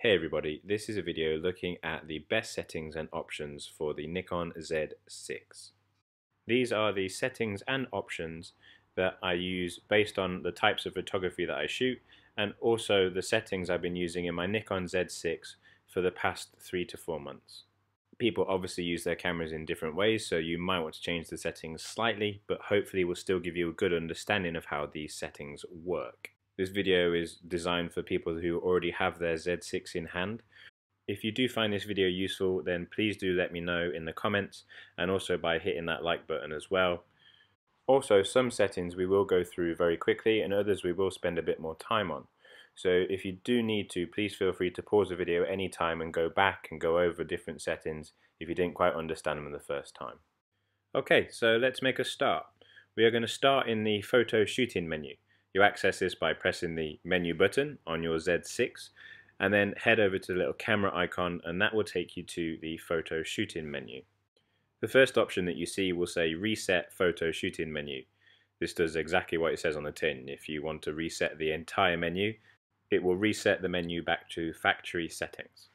Hey everybody, this is a video looking at the best settings and options for the Nikon Z6. These are the settings and options that I use based on the types of photography that I shoot, and also the settings I've been using in my Nikon Z6 for the past 3 to 4 months. People obviously use their cameras in different ways, so you might want to change the settings slightly, but hopefully will still give you a good understanding of how these settings work. This video is designed for people who already have their Z6 in hand. If you do find this video useful, then please do let me know in the comments, and also by hitting that like button as well. Also, some settings we will go through very quickly and others we will spend a bit more time on. So if you do need to, please feel free to pause the video anytime and go back and go over different settings if you didn't quite understand them the first time. Okay, so let's make a start. We are going to start in the photo shooting menu. You access this by pressing the menu button on your Z6 and then head over to the little camera icon, and that will take you to the photo shooting menu. The first option that you see will say reset photo shooting menu. This does exactly what it says on the tin. If you want to reset the entire menu, it will reset the menu back to factory settings.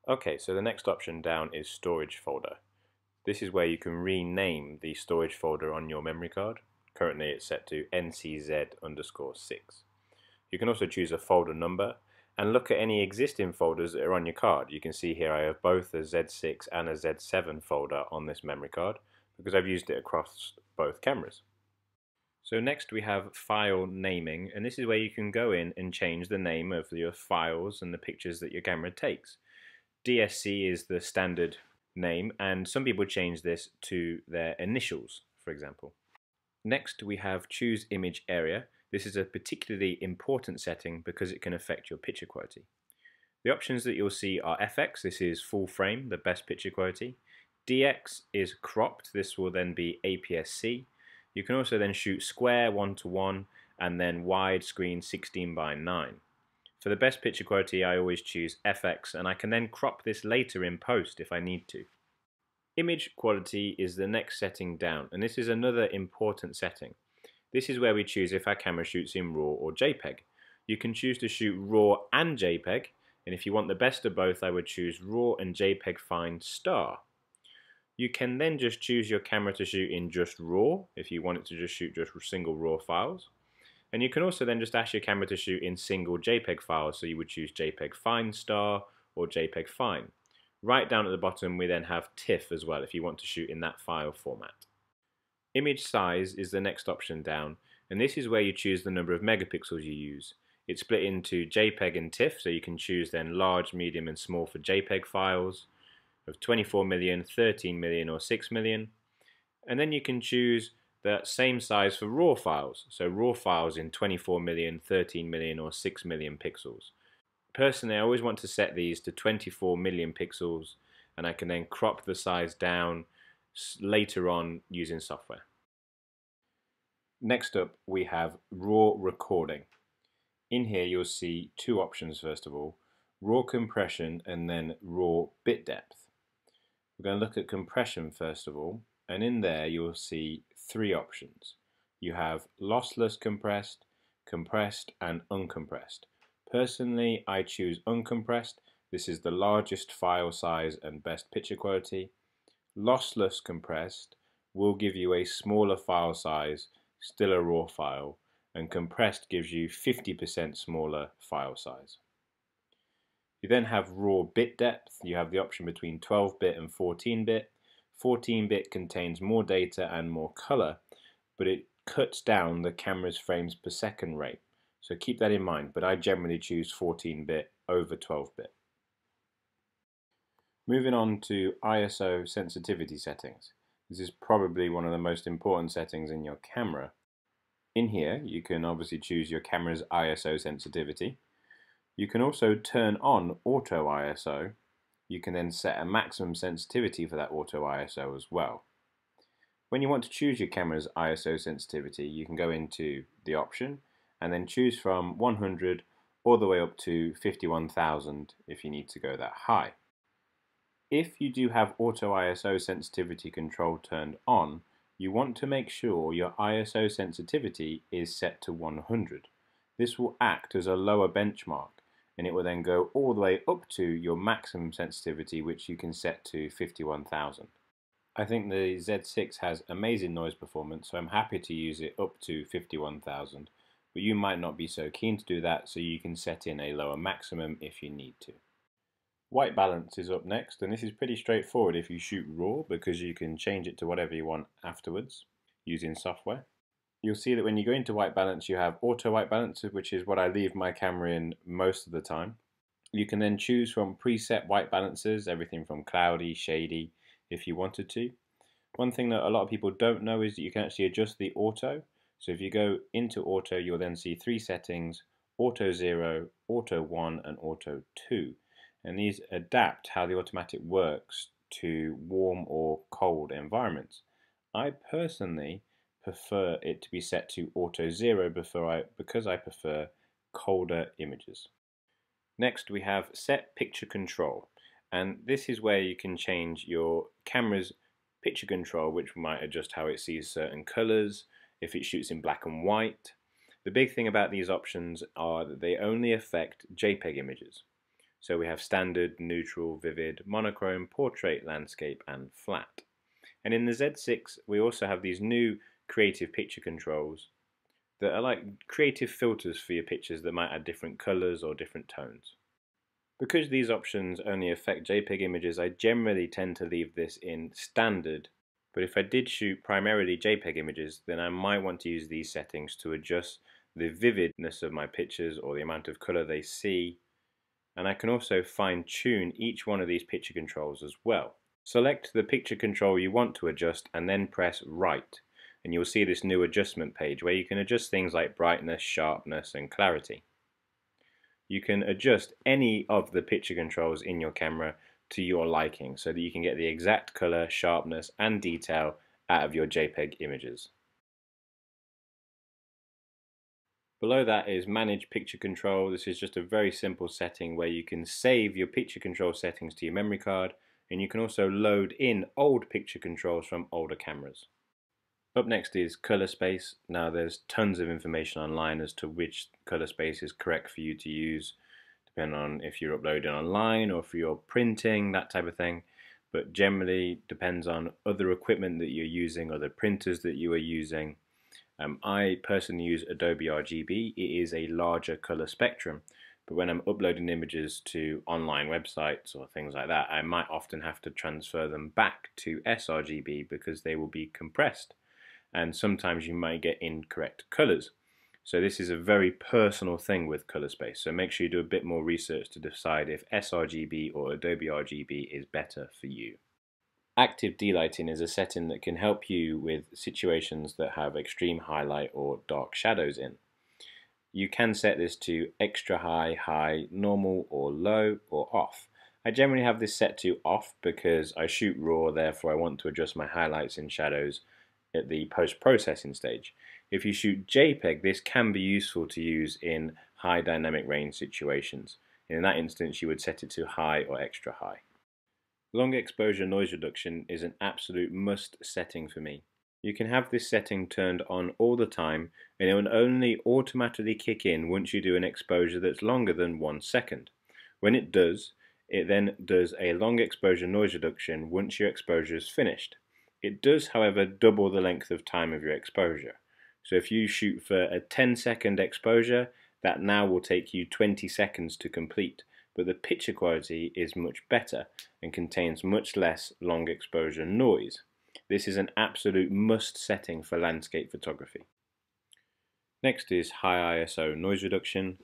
Okay, so the next option down is storage folder. This is where you can rename the storage folder on your memory card. Currently it's set to NCZ_6. You can also choose a folder number and look at any existing folders that are on your card. You can see here I have both a Z6 and a Z7 folder on this memory card because I've used it across both cameras. So next we have file naming, and this is where you can go in and change the name of your files and the pictures that your camera takes. DSC is the standard name, and some people change this to their initials, for example. Next we have choose image area. This is a particularly important setting because it can affect your picture quality. The options that you'll see are FX, this is full frame, the best picture quality. DX is cropped, this will then be APS-C. You can also then shoot square 1:1 and then widescreen 16:9. For the best picture quality I always choose FX, and I can then crop this later in post if I need to. Image quality is the next setting down, and this is another important setting. This is where we choose if our camera shoots in RAW or JPEG. You can choose to shoot RAW and JPEG, and if you want the best of both, I would choose RAW and JPEG Fine Star. You can then just choose your camera to shoot in just RAW, if you want it to just shoot just single RAW files. And you can also then just ask your camera to shoot in single JPEG files, so you would choose JPEG Fine Star or JPEG Fine. Right down at the bottom we then have TIFF as well if you want to shoot in that file format. Image size is the next option down, and this is where you choose the number of megapixels you use. It's split into JPEG and TIFF, so you can choose then large, medium and small for JPEG files of 24 million, 13 million or 6 million. And then you can choose that same size for RAW files, so RAW files in 24 million, 13 million or 6 million pixels. Personally, I always want to set these to 24 million pixels, and I can then crop the size down later on using software. Next up we have RAW recording. In here you'll see two options first of all, RAW compression and then RAW bit depth. We're going to look at compression first of all, and in there you'll see three options. You have lossless compressed, compressed and uncompressed. Personally, I choose uncompressed. This is the largest file size and best picture quality. Lossless compressed will give you a smaller file size, still a RAW file, and compressed gives you 50% smaller file size. You then have RAW bit depth. You have the option between 12-bit and 14-bit. 14-bit contains more data and more color, but it cuts down the camera's frames per second rate. So keep that in mind, but I generally choose 14-bit over 12-bit. Moving on to ISO sensitivity settings. This is probably one of the most important settings in your camera. In here, you can obviously choose your camera's ISO sensitivity. You can also turn on auto ISO. You can then set a maximum sensitivity for that auto ISO as well. When you want to choose your camera's ISO sensitivity, you can go into the option and then choose from 100 all the way up to 51,000 if you need to go that high. If you do have auto ISO sensitivity control turned on, you want to make sure your ISO sensitivity is set to 100. This will act as a lower benchmark, and it will then go all the way up to your maximum sensitivity, which you can set to 51,000. I think the Z6 has amazing noise performance, so I'm happy to use it up to 51,000, but you might not be so keen to do that, so you can set in a lower maximum if you need to. White balance is up next, and this is pretty straightforward if you shoot RAW, because you can change it to whatever you want afterwards using software. You'll see that when you go into white balance, you have auto white balance, which is what I leave my camera in most of the time. You can then choose from preset white balances, everything from cloudy, shady, if you wanted to. One thing that a lot of people don't know is that you can actually adjust the auto. So if you go into auto, you'll then see three settings: auto 0, auto 1, and auto 2. And these adapt how the automatic works to warm or cold environments. I personally prefer it to be set to auto 0 because I prefer colder images. Next we have set picture control, and this is where you can change your camera's picture control, which might adjust how it sees certain colors, if it shoots in black and white. The big thing about these options are that they only affect JPEG images. So we have standard, neutral, vivid, monochrome, portrait, landscape, and flat. And in the Z6 we also have these new creative picture controls that are like creative filters for your pictures that might add different colors or different tones. Because these options only affect JPEG images, I generally tend to leave this in standard, but if I did shoot primarily JPEG images, then I might want to use these settings to adjust the vividness of my pictures or the amount of color they see, and I can also fine-tune each one of these picture controls as well. Select the picture control you want to adjust and then press Right, and you'll see this new adjustment page where you can adjust things like brightness, sharpness, and clarity. You can adjust any of the picture controls in your camera to your liking so that you can get the exact color, sharpness, and detail out of your JPEG images. Below that is Manage Picture Control. This is just a very simple setting where you can save your picture control settings to your memory card, and you can also load in old picture controls from older cameras. Up next is color space. Now there's tons of information online as to which color space is correct for you to use, depending on if you're uploading online or if you're printing, that type of thing. But generally depends on other equipment that you're using, other printers that you are using. I personally use Adobe RGB. It is a larger color spectrum, but when I'm uploading images to online websites or things like that, I might often have to transfer them back to sRGB because they will be compressed, and sometimes you might get incorrect colors. So this is a very personal thing with color space, so make sure you do a bit more research to decide if sRGB or Adobe RGB is better for you. Active delighting is a setting that can help you with situations that have extreme highlight or dark shadows in. You can set this to extra high, high, normal, or low, or off. I generally have this set to off because I shoot RAW, therefore I want to adjust my highlights and shadows at the post-processing stage. If you shoot JPEG, this can be useful to use in high dynamic range situations. In that instance, you would set it to high or extra high. Long exposure noise reduction is an absolute must setting for me. You can have this setting turned on all the time, and it will only automatically kick in once you do an exposure that's longer than 1 second. When it then does a long exposure noise reduction once your exposure is finished. It does, however, double the length of time of your exposure. So if you shoot for a 10-second exposure, that now will take you 20 seconds to complete. But the picture quality is much better and contains much less long exposure noise. This is an absolute must setting for landscape photography. Next is high ISO noise reduction.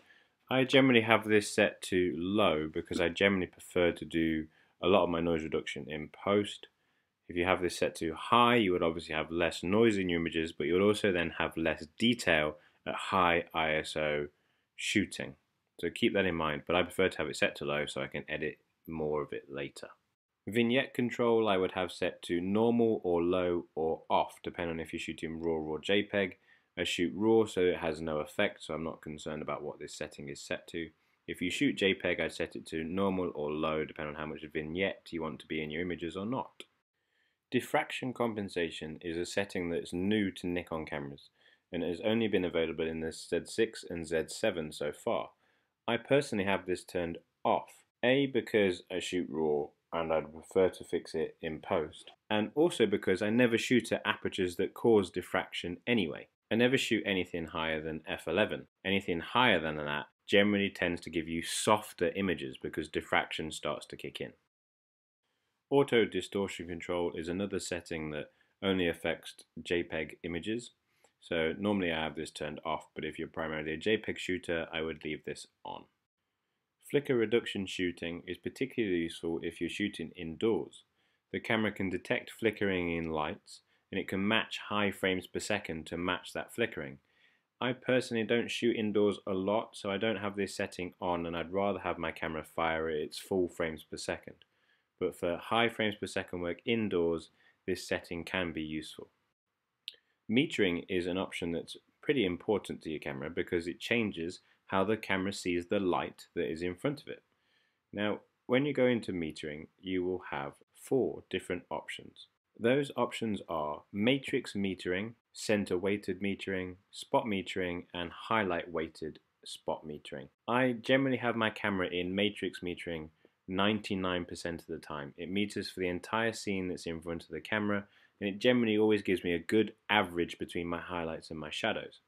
I generally have this set to low because I generally prefer to do a lot of my noise reduction in post. If you have this set to high, you would obviously have less noise in your images, but you would also then have less detail at high ISO shooting. So keep that in mind, but I prefer to have it set to low so I can edit more of it later. Vignette control I would have set to normal or low or off, depending on if you're shooting RAW or JPEG. I shoot RAW so it has no effect, so I'm not concerned about what this setting is set to. If you shoot JPEG, I'd set it to normal or low, depending on how much vignette you want to be in your images or not. Diffraction compensation is a setting that's new to Nikon cameras, and it has only been available in the Z6 and Z7 so far. I personally have this turned off. A, because I shoot RAW and I'd prefer to fix it in post, and also because I never shoot at apertures that cause diffraction anyway. I never shoot anything higher than f11. Anything higher than that generally tends to give you softer images because diffraction starts to kick in. Auto distortion control is another setting that only affects JPEG images. So normally I have this turned off, but if you're primarily a JPEG shooter, I would leave this on. Flicker reduction shooting is particularly useful if you're shooting indoors. The camera can detect flickering in lights, and it can match high frames per second to match that flickering. I personally don't shoot indoors a lot, so I don't have this setting on, and I'd rather have my camera fire at its full frames per second. But for high frames per second work indoors, this setting can be useful. Metering is an option that's pretty important to your camera because it changes how the camera sees the light that is in front of it. Now, when you go into metering, you will have 4 different options. Those options are matrix metering, center weighted metering, spot metering, and highlight weighted spot metering. I generally have my camera in matrix metering 99% of the time. It meters for the entire scene that's in front of the camera, and it generally always gives me a good average between my highlights and my shadows.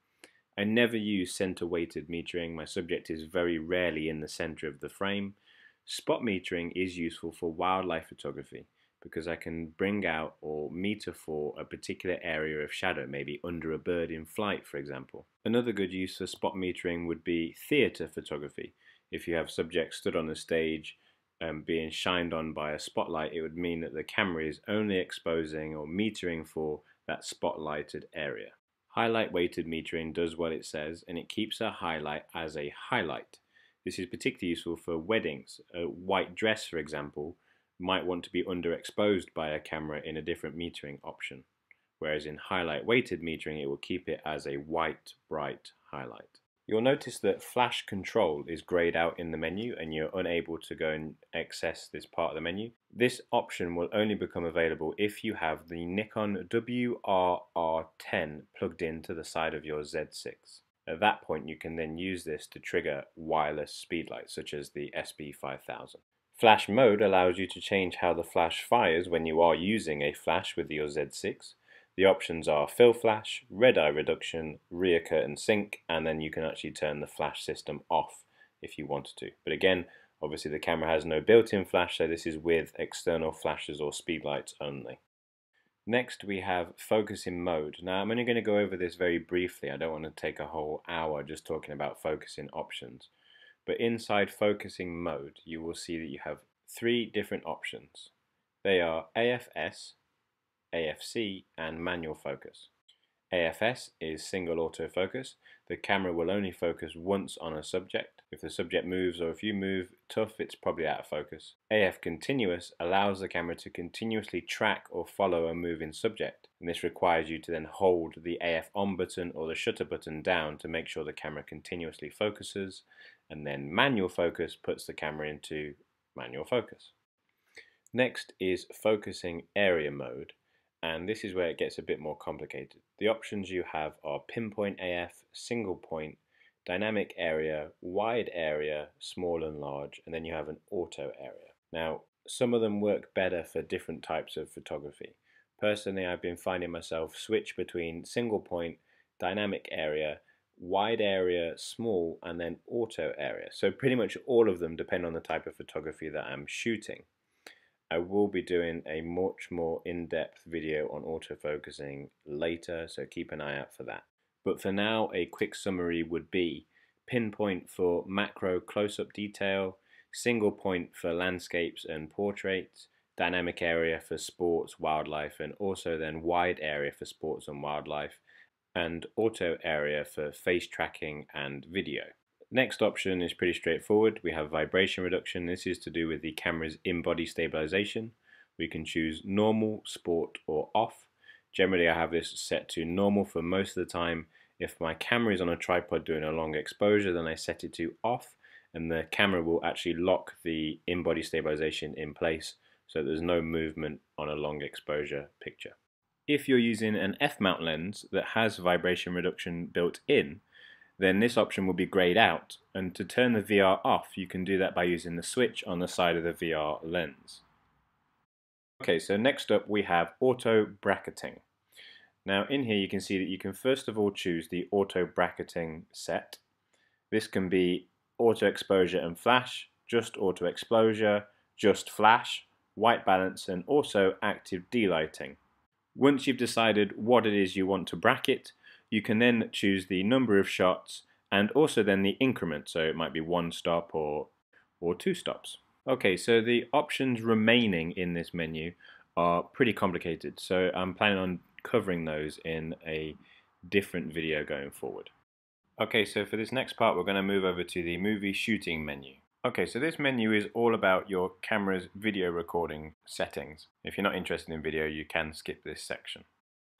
I never use center weighted metering. My subject is very rarely in the center of the frame. Spot metering is useful for wildlife photography because I can bring out or meter for a particular area of shadow, maybe under a bird in flight, for example. Another good use for spot metering would be theater photography. If you have subjects stood on a stage being shined on by a spotlight, it would mean that the camera is only exposing or metering for that spotlighted area. Highlight weighted metering does what it says, and it keeps a highlight as a highlight. This is particularly useful for weddings. A white dress, for example, might want to be underexposed by a camera in a different metering option, whereas in highlight weighted metering it will keep it as a white, bright highlight. You'll notice that flash control is grayed out in the menu and you're unable to go and access this part of the menu. This option will only become available if you have the Nikon WRR10 plugged into the side of your Z6. At that point you can then use this to trigger wireless speedlights such as the SB5000. Flash mode allows you to change how the flash fires when you are using a flash with your Z6. The options are fill flash, red eye reduction, rear curtain sync, and then you can actually turn the flash system off if you wanted to. But again, obviously the camera has no built-in flash, so this is with external flashes or speedlights only. Next we have focusing mode. Now I'm only going to go over this very briefly. I don't want to take a whole hour just talking about focusing options. But inside focusing mode you will see that you have 3 different options. They are AFS, AFC and manual focus. AFS is single autofocus. The camera will only focus once on a subject. If the subject moves or if you move tough, it's probably out of focus. AF continuous allows the camera to continuously track or follow a moving subject, and this requires you to then hold the AF on button or the shutter button down to make sure the camera continuously focuses, and then manual focus puts the camera into manual focus. Next is focusing area mode. And this is where it gets a bit more complicated. The options you have are pinpoint AF, single point, dynamic area, wide area, small and large, and then you have an auto area. Now, some of them work better for different types of photography. Personally, I've been finding myself switch between single point, dynamic area, wide area, small, and then auto area. So pretty much all of them depend on the type of photography that I'm shooting. I will be doing a much more in-depth video on autofocusing later, so keep an eye out for that. But for now, a quick summary would be pinpoint for macro close-up detail, single point for landscapes and portraits, dynamic area for sports, wildlife, and also then wide area for sports and wildlife, and auto area for face tracking and video. Next option is pretty straightforward. We have vibration reduction. This is to do with the camera's in-body stabilization. We can choose normal, sport, or off. Generally I have this set to normal for most of the time. If my camera is on a tripod doing a long exposure, then I set it to off, and the camera will actually lock the in-body stabilization in place so there's no movement on a long exposure picture. If you're using an f-mount lens that has vibration reduction built in, then this option will be grayed out, and to turn the VR off you can do that by using the switch on the side of the VR lens. Okay, so next up we have auto bracketing. Now in here you can see that you can first of all choose the auto bracketing set. This can be auto exposure and flash, just auto exposure, just flash, white balance, and also active delighting. Once you've decided what it is you want to bracket, you can then choose the number of shots and also then the increment, so it might be 1 stop or 2 stops. Okay, so the options remaining in this menu are pretty complicated, so I'm planning on covering those in a different video going forward. Okay, so for this next part we're going to move over to the movie shooting menu. Okay, so this menu is all about your camera's video recording settings. If you're not interested in video, you can skip this section.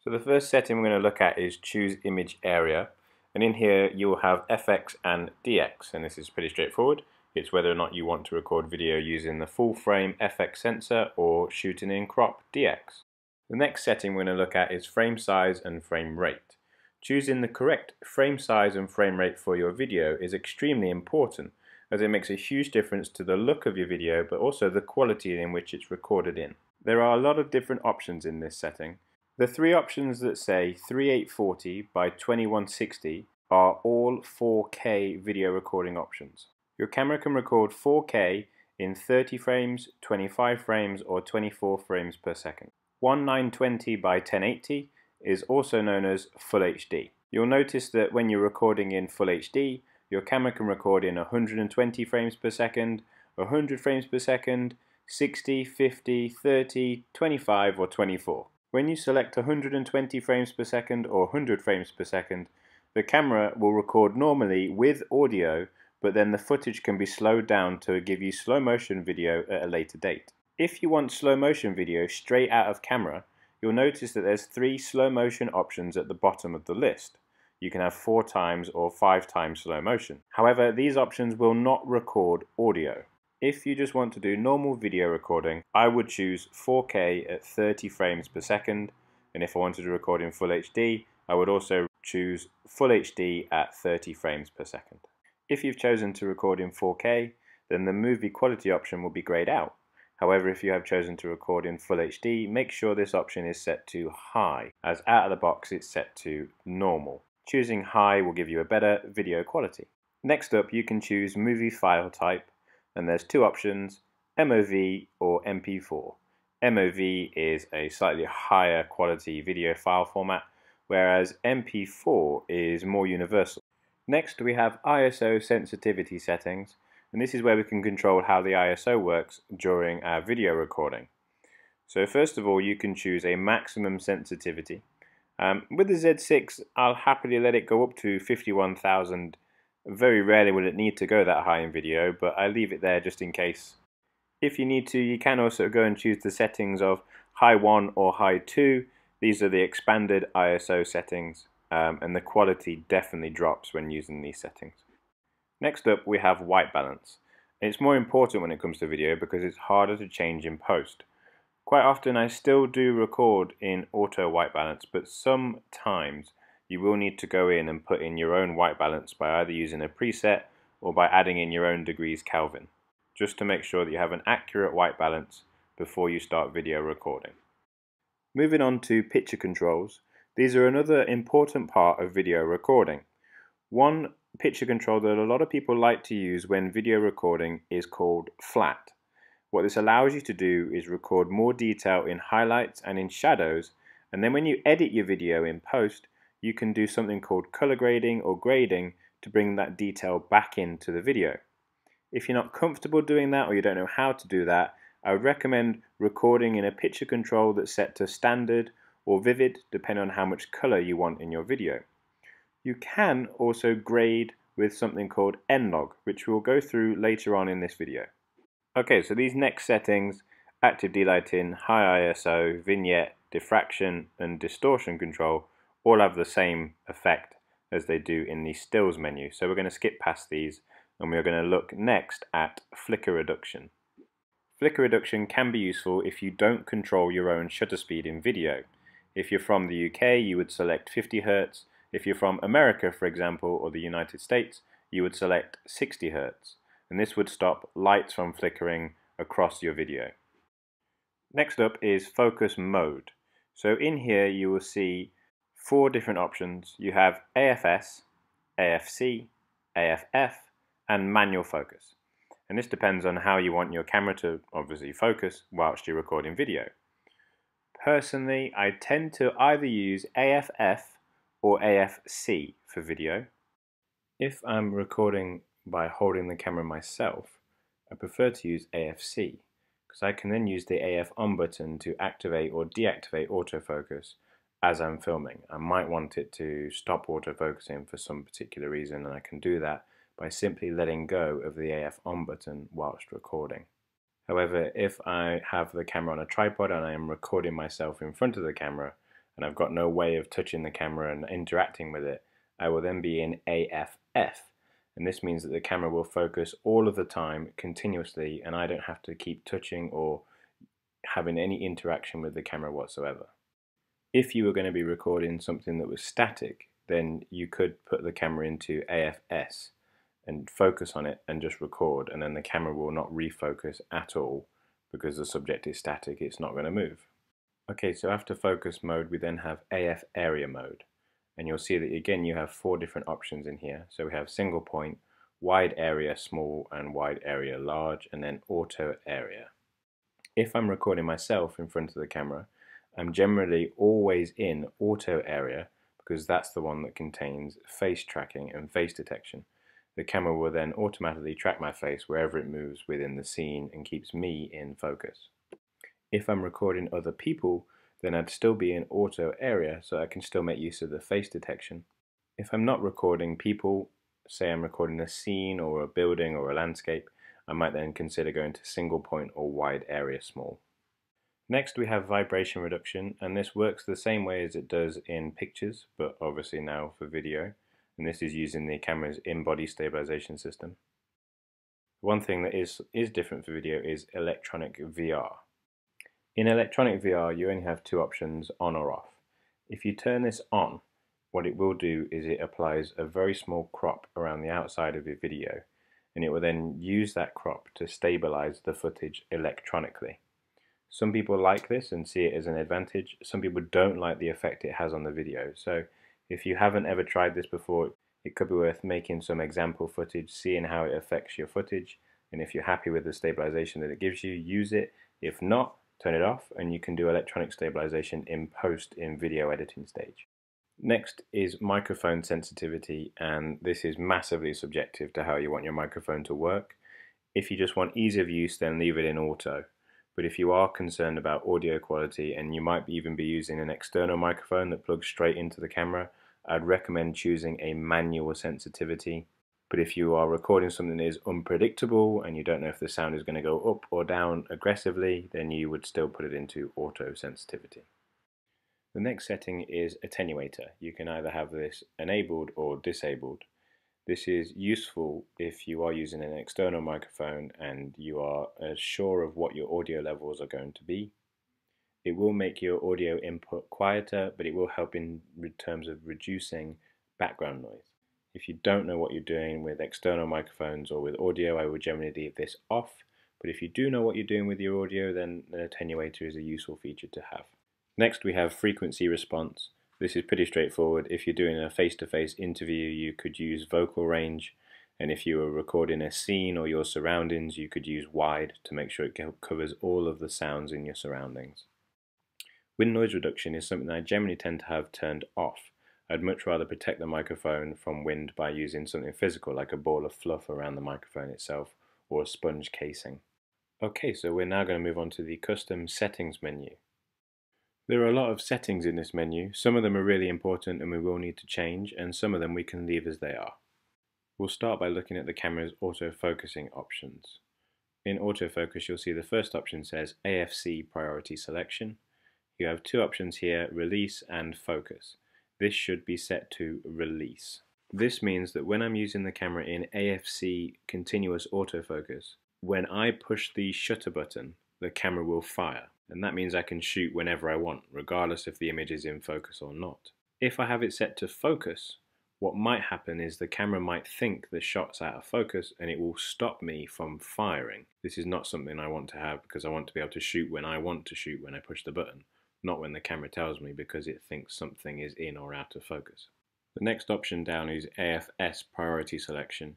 So the first setting we're going to look at is choose image area, and in here you will have FX and DX, and this is pretty straightforward. It's whether or not you want to record video using the full frame FX sensor or shooting in crop DX. The next setting we're going to look at is frame size and frame rate. Choosing the correct frame size and frame rate for your video is extremely important, as it makes a huge difference to the look of your video but also the quality in which it's recorded in. There are a lot of different options in this setting. The three options that say 3840 by 2160 are all 4K video recording options. Your camera can record 4K in 30 frames, 25 frames or 24 frames per second. 1920 by 1080 is also known as Full HD. You'll notice that when you're recording in Full HD, your camera can record in 120 frames per second, 100 frames per second, 60, 50, 30, 25 or 24. When you select 120 frames per second or 100 frames per second, the camera will record normally with audio, but then the footage can be slowed down to give you slow motion video at a later date. If you want slow motion video straight out of camera, you'll notice that there's 3 slow motion options at the bottom of the list. You can have 4 times or 5 times slow motion. However, these options will not record audio. If you just want to do normal video recording, I would choose 4K at 30 frames per second, and if I wanted to record in Full HD, I would also choose Full HD at 30 frames per second. If you've chosen to record in 4K, then the movie quality option will be grayed out. However, if you have chosen to record in Full HD, make sure this option is set to high, as out of the box it's set to normal. Choosing high will give you a better video quality. Next up, you can choose movie file type, and there's 2 options, MOV or MP4. MOV is a slightly higher quality video file format, whereas MP4 is more universal. Next we have ISO sensitivity settings, and this is where we can control how the ISO works during our video recording. So first of all, you can choose a maximum sensitivity. With the Z6, I'll happily let it go up to 51,000. Very rarely will it need to go that high in video, but I leave it there just in case. If you need to, you can also go and choose the settings of high 1 or high 2. These are the expanded ISO settings, and the quality definitely drops when using these settings. Next up we have white balance. It's more important when it comes to video because it's harder to change in post. Quite often I still do record in auto white balance, but sometimes you will need to go in and put in your own white balance by either using a preset or by adding in your own degrees Kelvin, just to make sure that you have an accurate white balance before you start video recording. Moving on to picture controls, these are another important part of video recording. One picture control that a lot of people like to use when video recording is called flat. What this allows you to do is record more detail in highlights and in shadows, and then when you edit your video in post, you can do something called color grading or grading to bring that detail back into the video. If you're not comfortable doing that or you don't know how to do that, I would recommend recording in a picture control that's set to standard or vivid, depending on how much color you want in your video. You can also grade with something called N-log, which we'll go through later on in this video. Okay, so these next settings, active delighting, high ISO, vignette, diffraction and distortion control, all have the same effect as they do in the stills menu. So we're going to skip past these and we're going to look next at flicker reduction. Flicker reduction can be useful if you don't control your own shutter speed in video. If you're from the UK, you would select 50 Hz. If you're from America, for example, or the United States, you would select 60 Hz, and this would stop lights from flickering across your video. Next up is focus mode. So in here you will see 4 different options. You have AFS, AFC, AFF, and manual focus. And this depends on how you want your camera to obviously focus whilst you're recording video. Personally, I tend to either use AFF or AFC for video. If I'm recording by holding the camera myself, I prefer to use AFC because I can then use the AF on button to activate or deactivate autofocus as I'm filming. I might want it to stop autofocusing for some particular reason, and I can do that by simply letting go of the AF on button whilst recording. However, if I have the camera on a tripod and I am recording myself in front of the camera and I've got no way of touching the camera and interacting with it, I will then be in AFF, and this means that the camera will focus all of the time continuously and I don't have to keep touching or having any interaction with the camera whatsoever. If you were going to be recording something that was static, then you could put the camera into AFS and focus on it and just record, and then the camera will not refocus at all because the subject is static, it's not going to move. Okay, so after focus mode we then have AF area mode, and you'll see that again you have 4 different options in here. So we have single point, wide area small, and wide area large, and then auto area. If I'm recording myself in front of the camera, I'm generally always in auto area because that's the one that contains face tracking and face detection. The camera will then automatically track my face wherever it moves within the scene and keeps me in focus. If I'm recording other people, then I'd still be in auto area, so I can still make use of the face detection. If I'm not recording people, say I'm recording a scene or a building or a landscape, I might then consider going to single point or wide area small. Next we have vibration reduction, and this works the same way as it does in pictures, but obviously now for video, and this is using the camera's in-body stabilization system. One thing that is different for video is electronic VR. In electronic VR you only have 2 options, on or off. If you turn this on, what it will do is it applies a very small crop around the outside of your video, and it will then use that crop to stabilize the footage electronically. Some people like this and see it as an advantage. Some people don't like the effect it has on the video. So if you haven't ever tried this before, it could be worth making some example footage, seeing how it affects your footage, and if you're happy with the stabilization that it gives you, use it. If not, turn it off, and you can do electronic stabilization in post in video editing stage. Next is microphone sensitivity, and this is massively subjective to how you want your microphone to work. If you just want ease of use, then leave it in auto. But if you are concerned about audio quality and you might even be using an external microphone that plugs straight into the camera, I'd recommend choosing a manual sensitivity. But if you are recording something that is unpredictable and you don't know if the sound is going to go up or down aggressively, then you would still put it into auto sensitivity. The next setting is attenuator. You can either have this enabled or disabled. This is useful if you are using an external microphone and you are sure of what your audio levels are going to be. It will make your audio input quieter, but it will help in terms of reducing background noise. If you don't know what you're doing with external microphones or with audio, I would generally leave this off. But if you do know what you're doing with your audio, then an attenuator is a useful feature to have. Next we have frequency response. This is pretty straightforward. If you're doing a face-to-face interview, you could use vocal range, and if you were recording a scene or your surroundings, you could use wide to make sure it covers all of the sounds in your surroundings. Wind noise reduction is something I generally tend to have turned off. I'd much rather protect the microphone from wind by using something physical like a ball of fluff around the microphone itself or a sponge casing. Okay, so we're now going to move on to the custom settings menu. There are a lot of settings in this menu. Some of them are really important and we will need to change, and some of them we can leave as they are. We'll start by looking at the camera's auto-focusing options. In autofocus you'll see the first option says AFC priority selection. You have 2 options here, release and focus. This should be set to release. This means that when I'm using the camera in AFC continuous autofocus, when I push the shutter button, the camera will fire. And that means I can shoot whenever I want, regardless if the image is in focus or not. If I have it set to focus, what might happen is the camera might think the shot's out of focus and it will stop me from firing. This is not something I want to have because I want to be able to shoot when I want to shoot when I push the button, not when the camera tells me because it thinks something is in or out of focus. The next option down is AFS priority selection.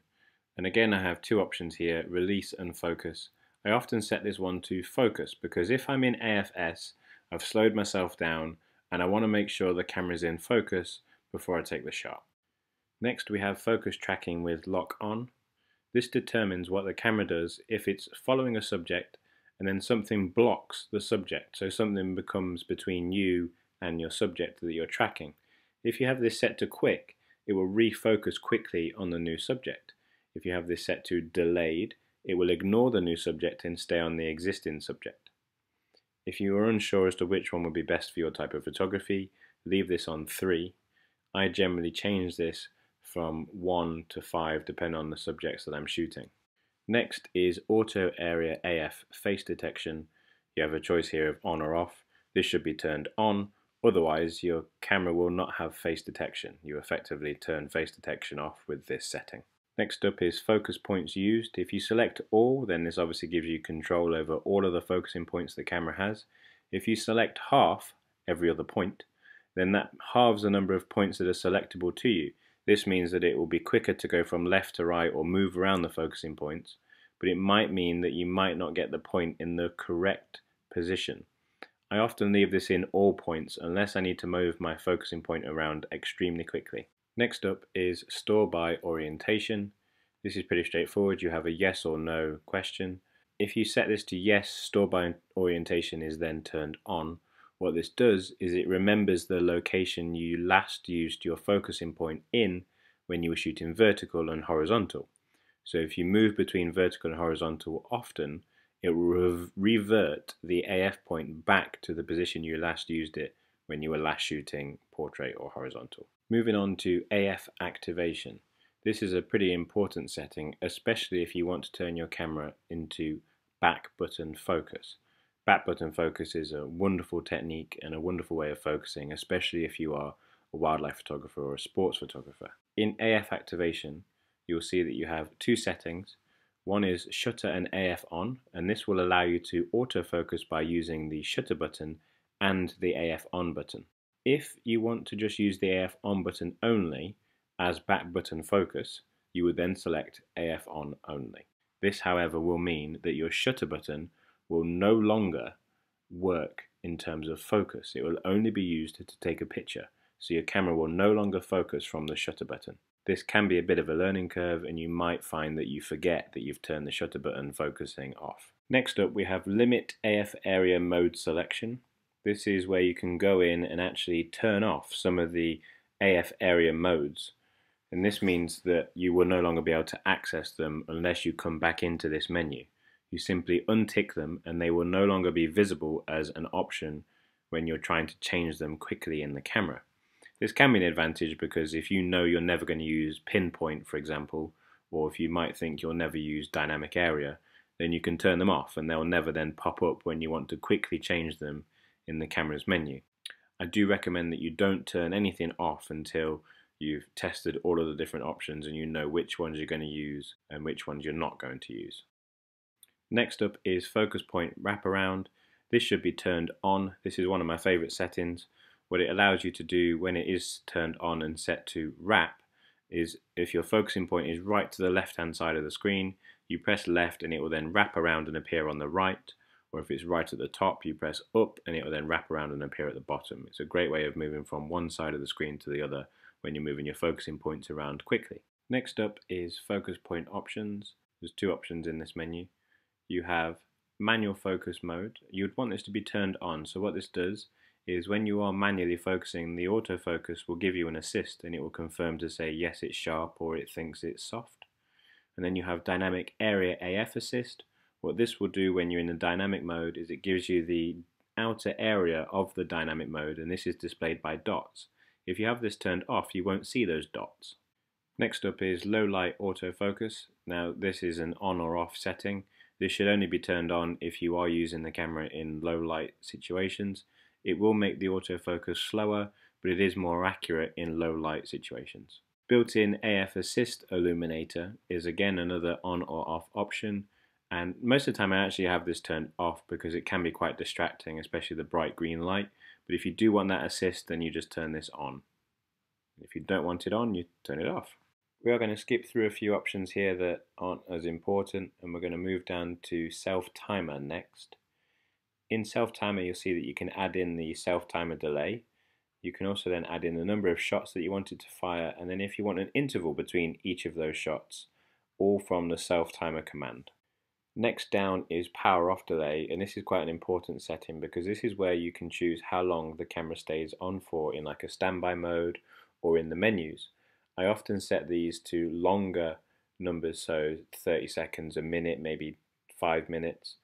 And again, I have two options here, release and focus. I often set this one to focus because if I'm in AFS, I've slowed myself down and I want to make sure the camera's in focus before I take the shot. Next we have focus tracking with lock on. This determines what the camera does if it's following a subject and then something blocks the subject, so something becomes between you and your subject that you're tracking. If you have this set to quick, it will refocus quickly on the new subject. If you have this set to delayed, it will ignore the new subject and stay on the existing subject. If you are unsure as to which one would be best for your type of photography, leave this on 3. I generally change this from 1 to 5 depending on the subjects that I'm shooting. Next is auto area AF face detection. You have a choice here of on or off. This should be turned on, otherwise your camera will not have face detection. You effectively turn face detection off with this setting. Next up is focus points used. If you select all, then this obviously gives you control over all of the focusing points the camera has. If you select half, every other point, then that halves the number of points that are selectable to you. This means that it will be quicker to go from left to right or move around the focusing points, but it might mean that you might not get the point in the correct position. I often leave this in all points unless I need to move my focusing point around extremely quickly. Next up is store by orientation. This is pretty straightforward. You have a yes or no question. If you set this to yes, store by orientation is then turned on. What this does is it remembers the location you last used your focusing point in when you were shooting vertical and horizontal. So if you move between vertical and horizontal often, it will revert the AF point back to the position you last used it when you were last shooting portrait or horizontal. Moving on to AF activation. This is a pretty important setting, especially if you want to turn your camera into back button focus. Back button focus is a wonderful technique and a wonderful way of focusing, especially if you are a wildlife photographer or a sports photographer. In AF activation, you'll see that you have two settings. One is shutter and AF on, and this will allow you to autofocus by using the shutter button and the AF on button. If you want to just use the AF on button only as back button focus, you would then select AF on only. This, however, will mean that your shutter button will no longer work in terms of focus. It will only be used to take a picture, so your camera will no longer focus from the shutter button. This can be a bit of a learning curve and you might find that you forget that you've turned the shutter button focusing off. Next up we have limit AF area mode selection. This is where you can go in and actually turn off some of the AF area modes, and this means that you will no longer be able to access them unless you come back into this menu. You simply untick them and they will no longer be visible as an option when you're trying to change them quickly in the camera. This can be an advantage because if you know you're never going to use pinpoint, for example, or if you might think you'll never use dynamic area, then you can turn them off and they'll never then pop up when you want to quickly change them in the camera's menu. I do recommend that you don't turn anything off until you've tested all of the different options and you know which ones you're going to use and which ones you're not going to use. Next up is focus point wraparound. This should be turned on. This is one of my favorite settings. What it allows you to do when it is turned on and set to wrap is if your focusing point is right to the left hand side of the screen, you press left and it will then wrap around and appear on the right, or if it's right at the top you press up and it will then wrap around and appear at the bottom. It's a great way of moving from one side of the screen to the other when you're moving your focusing points around quickly. Next up is focus point options. There's two options in this menu. You have manual focus mode. You'd want this to be turned on, so what this does is when you are manually focusing, the autofocus will give you an assist and it will confirm to say yes it's sharp or it thinks it's soft. And then you have dynamic area AF assist. What this will do when you're in the dynamic mode is it gives you the outer area of the dynamic mode, and this is displayed by dots. If you have this turned off, you won't see those dots. Next up is low light autofocus. Now this is an on or off setting. This should only be turned on if you are using the camera in low light situations. It will make the autofocus slower, but it is more accurate in low light situations. Built-in AF Assist illuminator is again another on or off option, and most of the time I actually have this turned off because it can be quite distracting, especially the bright green light. But if you do want that assist, then you just turn this on. If you don't want it on, you turn it off. We are going to skip through a few options here that aren't as important, and we're going to move down to self-timer next. In self-timer, you'll see that you can add in the self-timer delay. You can also then add in the number of shots that you want it to fire, and then if you want an interval between each of those shots, all from the self-timer command. Next down is power off delay, and this is quite an important setting because this is where you can choose how long the camera stays on for in like a standby mode or in the menus. I often set these to longer numbers, so 30 seconds, a minute, maybe 5 minutes.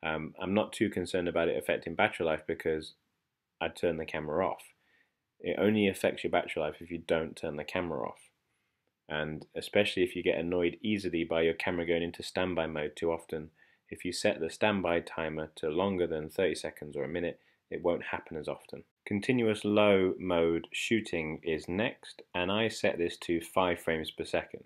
I'm not too concerned about it affecting battery life because I turn the camera off. It only affects your battery life if you don't turn the camera off. And especially if you get annoyed easily by your camera going into standby mode too often, if you set the standby timer to longer than 30 seconds or a minute, it won't happen as often. Continuous low mode shooting is next, and I set this to 5 frames per second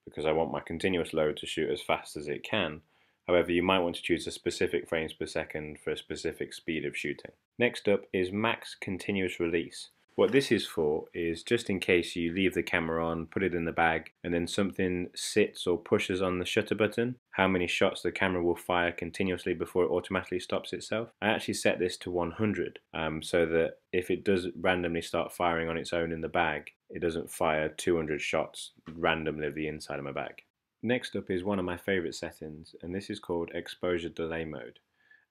because I want my continuous low to shoot as fast as it can. However, you might want to choose a specific frames per second for a specific speed of shooting. Next up is max continuous release. What this is for is just in case you leave the camera on, put it in the bag, and then something sits or pushes on the shutter button, how many shots the camera will fire continuously before it automatically stops itself. I actually set this to 100 so that if it does randomly start firing on its own in the bag, it doesn't fire 200 shots randomly of the inside of my bag. Next up is one of my favorite settings, and this is called exposure delay mode.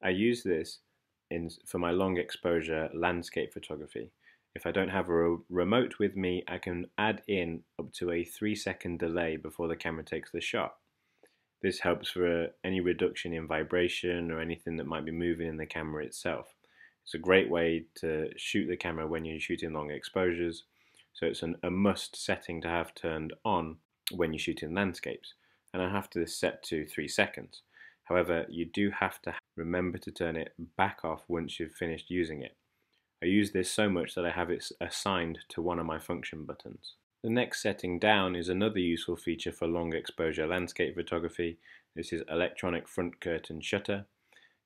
I use this for my long exposure landscape photography. If I don't have a remote with me, I can add in up to a 3-second delay before the camera takes the shot. This helps for any reduction in vibration or anything that might be moving in the camera itself. It's a great way to shoot the camera when you're shooting long exposures, so it's a must setting to have turned on when you're shooting landscapes. And I have this set to 3 seconds. However, you do have to remember to turn it back off once you've finished using it. I use this so much that I have it assigned to one of my function buttons. The next setting down is another useful feature for long exposure landscape photography. This is electronic front curtain shutter.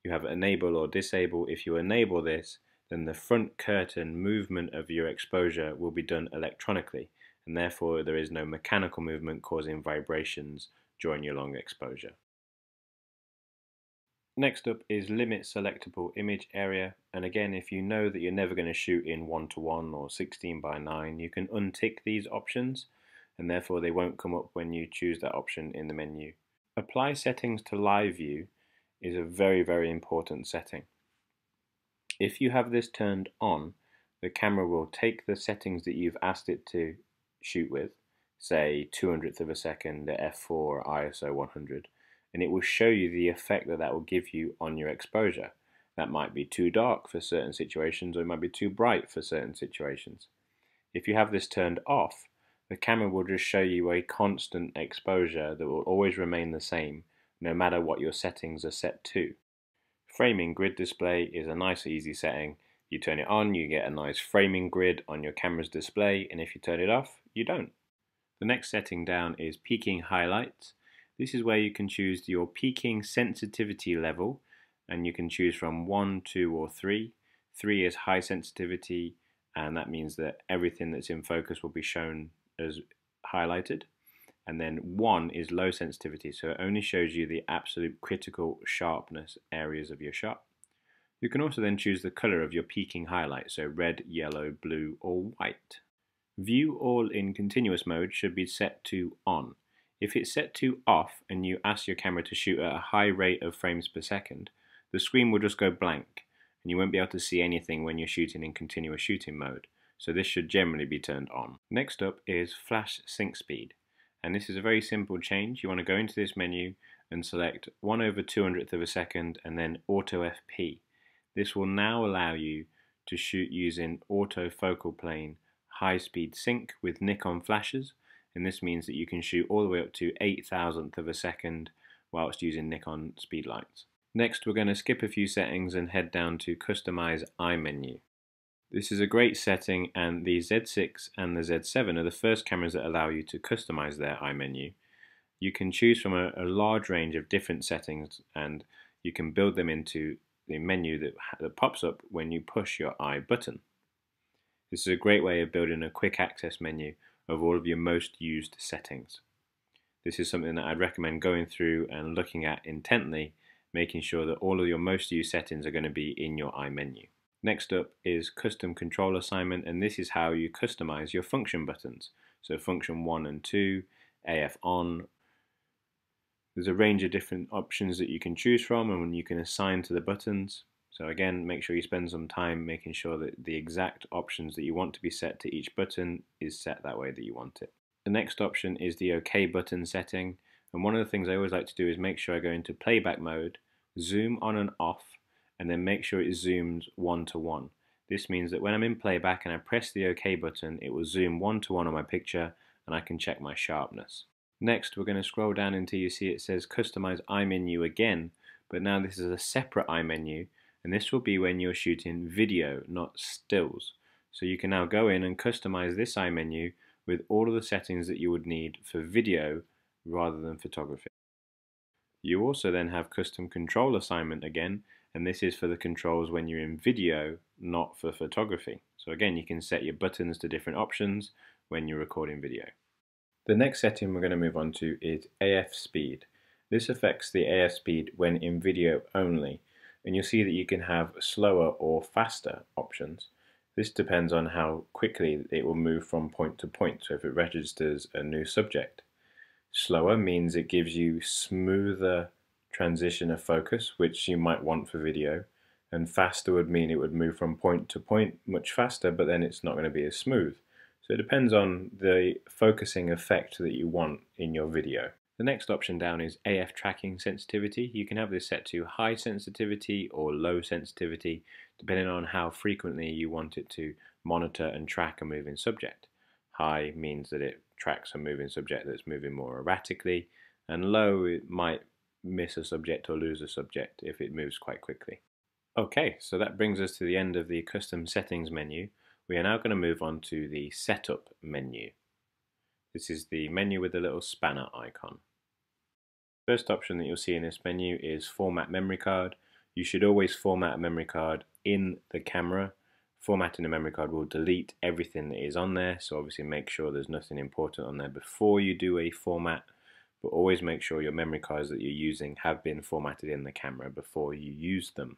You have enable or disable. If you enable this, then the front curtain movement of your exposure will be done electronically, and therefore there is no mechanical movement causing vibrations during your long exposure. Next up is limit selectable image area, and again, if you know that you're never going to shoot in 1:1 or 16:9, you can untick these options and therefore they won't come up when you choose that option in the menu. Apply settings to live view is a very important setting. If you have this turned on, the camera will take the settings that you've asked it to shoot with, say 200th of a second, the f4 or ISO 100, and it will show you the effect that will give you on your exposure. That might be too dark for certain situations, or it might be too bright for certain situations. If you have this turned off, the camera will just show you a constant exposure that will always remain the same, no matter what your settings are set to. Framing grid display is a nice easy setting. You turn it on, you get a nice framing grid on your camera's display, and if you turn it off, you don't. The next setting down is peaking highlights. This is where you can choose your peaking sensitivity level, and you can choose from 1, 2, or 3. 3 is high sensitivity, and that means that everything that's in focus will be shown as highlighted. And then 1 is low sensitivity, so it only shows you the absolute critical sharpness areas of your shot. You can also then choose the color of your peaking highlight, so red, yellow, blue, or white. View all in continuous mode should be set to on. If it's set to off and you ask your camera to shoot at a high rate of frames per second, the screen will just go blank and you won't be able to see anything when you're shooting in continuous shooting mode, so this should generally be turned on. Next up is flash sync speed, and this is a very simple change. You want to go into this menu and select 1/200th of a second and then auto FP. This will now allow you to shoot using autofocal plane high speed sync with Nikon flashes, and this means that you can shoot all the way up to 8,000th of a second whilst using Nikon speedlights. Next, we're going to skip a few settings and head down to Customize iMenu. This is a great setting, and the Z6 and the Z7 are the first cameras that allow you to customize their iMenu. You can choose from a large range of different settings, and you can build them into the menu that pops up when you push your I button. This is a great way of building a quick access menu of all of your most used settings. This is something that I'd recommend going through and looking at intently, making sure that all of your most used settings are going to be in your iMenu. Next up is custom control assignment, and this is how you customize your function buttons. So function 1 and 2, AF on. There's a range of different options that you can choose from and you can assign to the buttons. So again, make sure you spend some time making sure that the exact options that you want to be set to each button is set that way that you want it. The next option is the OK button setting, and one of the things I always like to do is make sure I go into playback mode, zoom on and off, and then make sure it zooms 1 to 1. This means that when I'm in playback and I press the OK button, it will zoom 1 to 1 on my picture and I can check my sharpness. Next, we're going to scroll down until you see it says Customize iMenu again, but now this is a separate iMenu, and this will be when you're shooting video, not stills. So you can now go in and customize this iMenu with all of the settings that you would need for video rather than photography. You also then have custom control assignment again, and this is for the controls when you're in video, not for photography. So again, you can set your buttons to different options when you're recording video. The next setting we're going to move on to is AF speed. This affects the AF speed when in video only, and you'll see that you can have slower or faster options. This depends on how quickly it will move from point to point, so if it registers a new subject. Slower means it gives you smoother transition of focus, which you might want for video, and faster would mean it would move from point to point much faster, but then it's not going to be as smooth. So it depends on the focusing effect that you want in your video. The next option down is AF tracking sensitivity. You can have this set to high sensitivity or low sensitivity, depending on how frequently you want it to monitor and track a moving subject. High means that it tracks a moving subject that's moving more erratically, and low, it might miss a subject or lose a subject if it moves quite quickly. Okay, so that brings us to the end of the custom settings menu. We are now going to move on to the setup menu. This is the menu with the little spanner icon. First option that you'll see in this menu is format memory card. You should always format a memory card in the camera. Formatting a memory card will delete everything that is on there, so obviously make sure there's nothing important on there before you do a format, but always make sure your memory cards that you're using have been formatted in the camera before you use them.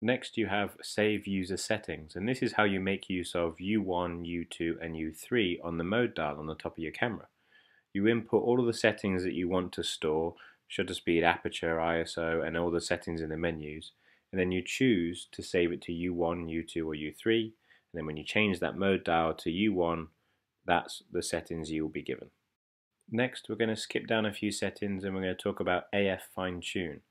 Next you have Save User Settings, and this is how you make use of U1, U2 and U3 on the mode dial on the top of your camera. You input all of the settings that you want to store, shutter speed, aperture, ISO, and all the settings in the menus, and then you choose to save it to U1, U2 or U3, and then when you change that mode dial to U1, that's the settings you will be given. Next we're going to skip down a few settings and we're going to talk about AF fine tune.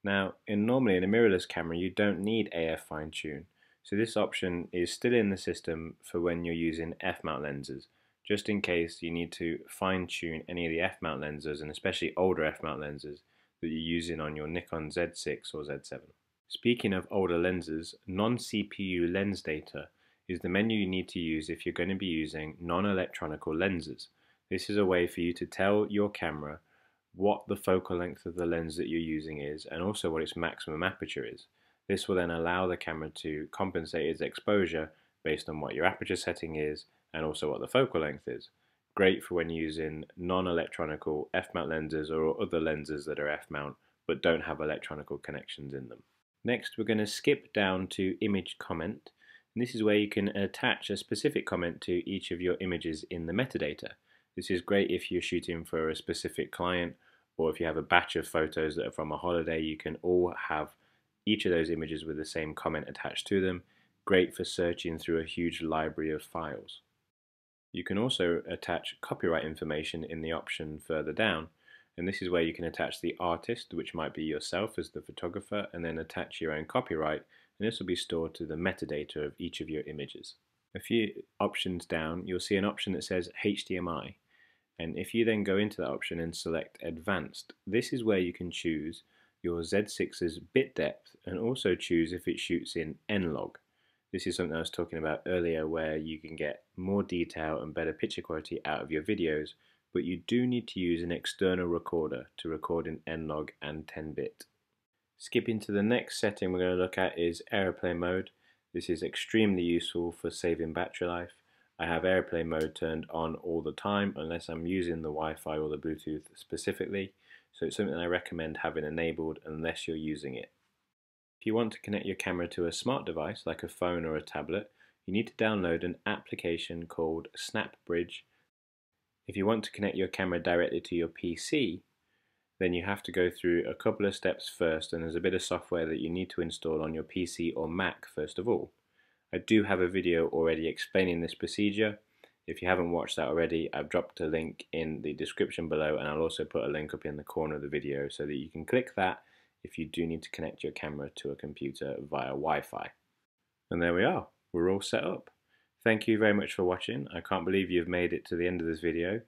Now normally in a mirrorless camera you don't need AF fine tune, so this option is still in the system for when you're using f-mount lenses, just in case you need to fine tune any of the f-mount lenses, and especially older f-mount lenses that you're using on your Nikon Z6 or Z7. Speaking of older lenses, non-CPU lens data is the menu you need to use if you're going to be using non-electronical lenses. This is a way for you to tell your camera what the focal length of the lens that you're using is and also what its maximum aperture is. This will then allow the camera to compensate its exposure based on what your aperture setting is and also what the focal length is. Great for when using non-electronical f-mount lenses or other lenses that are f-mount but don't have electronical connections in them. Next we're going to skip down to image comment, and this is where you can attach a specific comment to each of your images in the metadata. This is great if you're shooting for a specific client, or if you have a batch of photos that are from a holiday, you can all have each of those images with the same comment attached to them. Great for searching through a huge library of files. You can also attach copyright information in the option further down, and this is where you can attach the artist, which might be yourself as the photographer, and then attach your own copyright, and this will be stored to the metadata of each of your images. A few options down, you'll see an option that says HDMI, and if you then go into that option and select Advanced, this is where you can choose your Z6's bit depth and also choose if it shoots in N-Log. This is something I was talking about earlier, where you can get more detail and better picture quality out of your videos, but you do need to use an external recorder to record in N-Log and 10-bit. Skipping to the next setting we're going to look at is airplane mode. This is extremely useful for saving battery life. I have airplane mode turned on all the time unless I'm using the Wi-Fi or the Bluetooth specifically, so it's something I recommend having enabled unless you're using it. If you want to connect your camera to a smart device like a phone or a tablet, you need to download an application called SnapBridge. If you want to connect your camera directly to your PC, then you have to go through a couple of steps first, and there's a bit of software that you need to install on your PC or Mac first of all. I do have a video already explaining this procedure. If you haven't watched that already, I've dropped a link in the description below, and I'll also put a link up in the corner of the video so that you can click that if you do need to connect your camera to a computer via Wi-Fi. And there we are, we're all set up. Thank you very much for watching. I can't believe you've made it to the end of this video.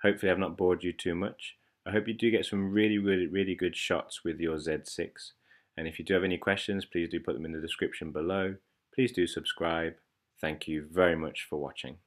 Hopefully I've not bored you too much. I hope you do get some really good shots with your Z6. And if you do have any questions, please do put them in the description below. Please do subscribe. Thank you very much for watching.